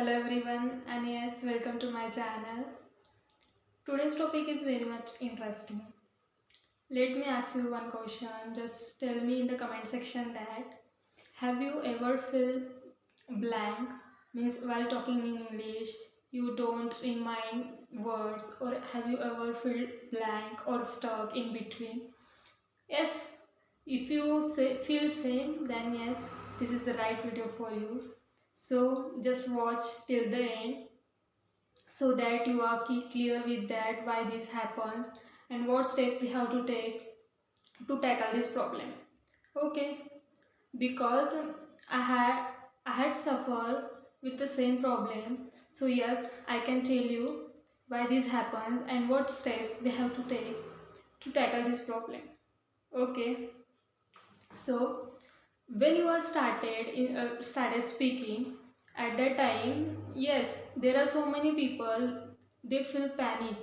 Hello everyone, and yes, welcome to my channel. Today's topic is very much interesting. Let me ask you one question. Just tell me in the comment section that have you ever feel blank? Means while talking in English, you don't remind words, or have you ever feel blank or stuck in between? Yes, if you feel same, then yes, this is the right video for you. So just watch till the end so that you are clear with that why this happens and what step we have to take to tackle this problem. Okay, because I had suffered with the same problem, so yes, I can tell you why this happens and what steps we have to take to tackle this problem. Okay, so when you are started speaking, at that time, yes, there are so many people, they feel panic.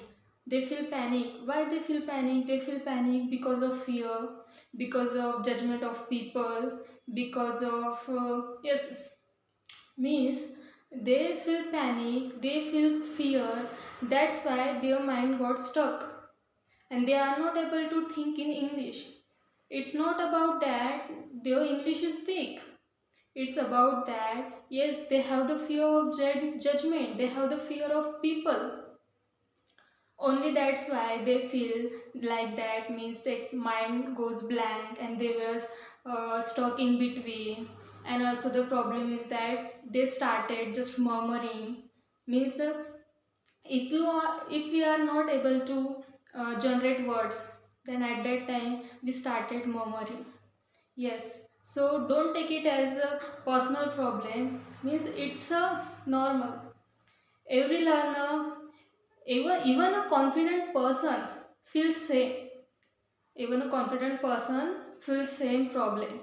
Why they feel panic? They feel panic because of fear, because of judgment of people, because of yes, means they feel panic, they feel fear. That's why their mind got stuck and they are not able to think in English. It's not about that their English is weak. It's about that, yes, they have the fear of judgment, they have the fear of people. Only that's why they feel like that, means that mind goes blank and they was stuck in between. And also the problem is that they started just murmuring. Means if we are not able to generate words, then at that time we started murmuring. Yes, so don't take it as a personal problem, means it's a normal. Every learner, even a confident person feels same. Even a confident person feels same problem.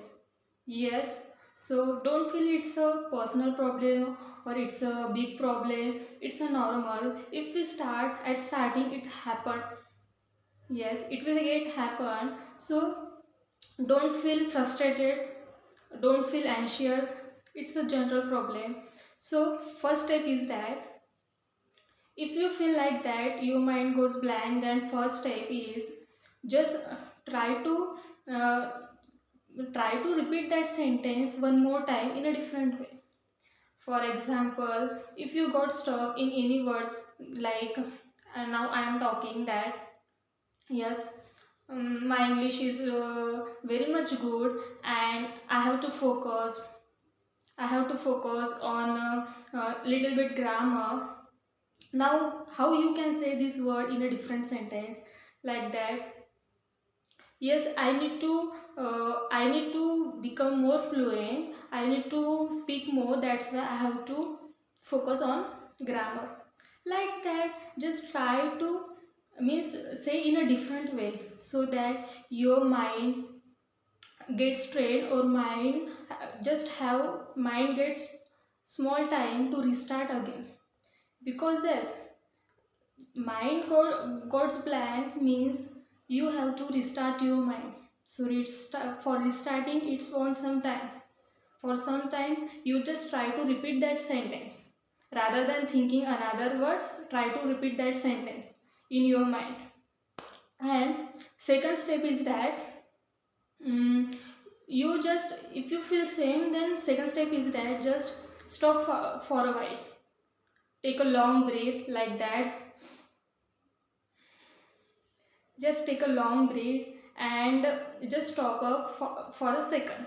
Yes, so don't feel it's a personal problem or it's a big problem. It's a normal. If we start at starting, it happened. Yes, it will get happen. So don't feel frustrated, don't feel anxious. It's a general problem. So first step is that if you feel like that your mind goes blank, then first step is just try to uh, try to repeat that sentence one more time in a different way. For example, if you got stuck in any words, like now I am talking that yes, my English is very much good and I have to focus on little bit grammar. Now how you can say this word in a different sentence like that? Yes, I need to become more fluent, I need to speak more, that's why I have to focus on grammar. Like that, just try to, means say in a different way so that your mind gets trained, or mind gets small time to restart again. Because yes, goes blank means you have to restart your mind. So for restarting it's want some time. For some time you just try to repeat that sentence rather than thinking another words. Try to repeat that sentence in your mind. And second step is that you just, if you feel same, then second step is that just stop for a while. Take a long breath like that. Just take a long breath and just stop up for a second.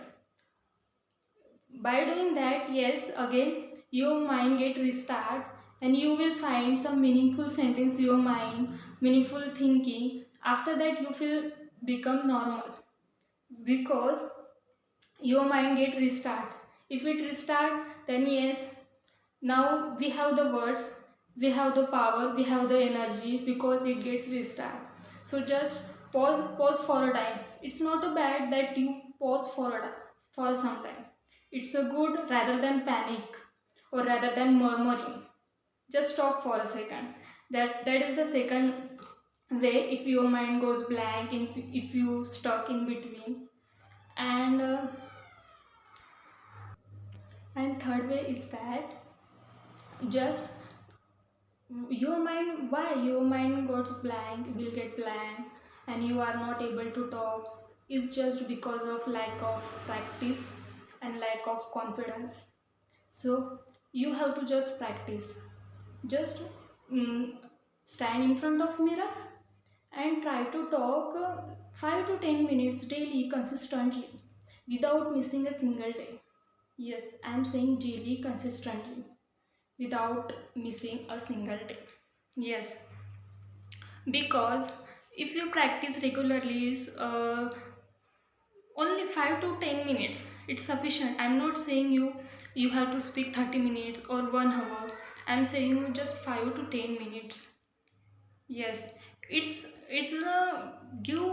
By doing that, yes, again your mind get restart and you will find some meaningful sentence in your mind, meaningful thinking. After that you feel become normal because your mind get restart. If it restart, then yes, now we have the words, we have the power, we have the energy because it gets restart. So just pause for a time. It's not a bad that you pause for some time. It's a good rather than panic or rather than murmuring. Just stop for a second. That is the second way if your mind goes blank, if you stuck in between. And third way is that just your mind, why your mind goes blank, will get blank, and you are not able to talk, is just because of lack of practice and lack of confidence. So you have to just practice. Just mm, stand in front of mirror and try to talk 5 to 10 minutes daily consistently without missing a single day. Yes, I am saying daily consistently without missing a single day. Yes, because if you practice regularly is only 5 to 10 minutes, it's sufficient. I'm not saying you have to speak 30 minutes or 1 hour. I'm saying you just 5 to 10 minutes. Yes, it's a give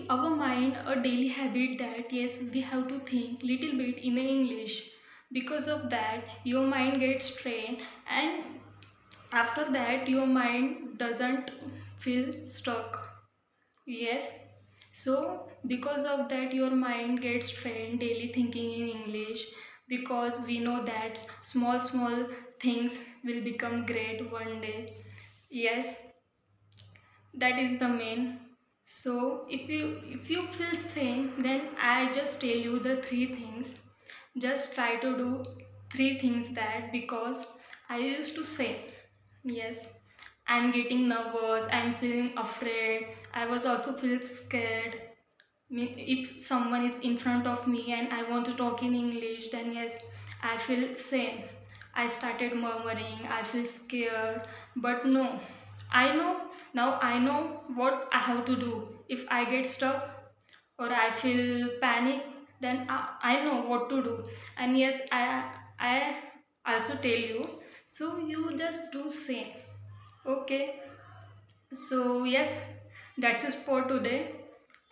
our mind a daily habit that yes, we have to think little bit in English. Because of that your mind gets trained, and after that your mind doesn't feel stuck. Yes, so because of that your mind gets trained daily thinking in English, because we know that small small things will become great one day. Yes, that is the main. So if you feel same, then I just tell you the three things. Just try to do three things, that because I used to say yes, I'm getting nervous, I'm feeling afraid, I was also feel scared. If someone is in front of me and I want to talk in English, then yes, I feel same. I started murmuring, I feel scared, but no, I know, now I know what I have to do. If I get stuck or I feel panic, then I know what to do. And yes, I also tell you, so you just do same. Okay, so yes, that's it for today.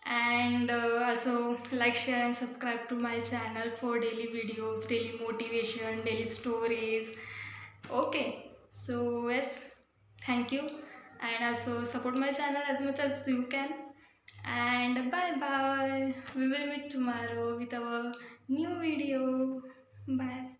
And also like, share and subscribe to my channel for daily videos, daily motivation, daily stories. Okay, so yes, thank you, and also support my channel as much as you can. And bye bye, we will meet tomorrow with our new video. Bye.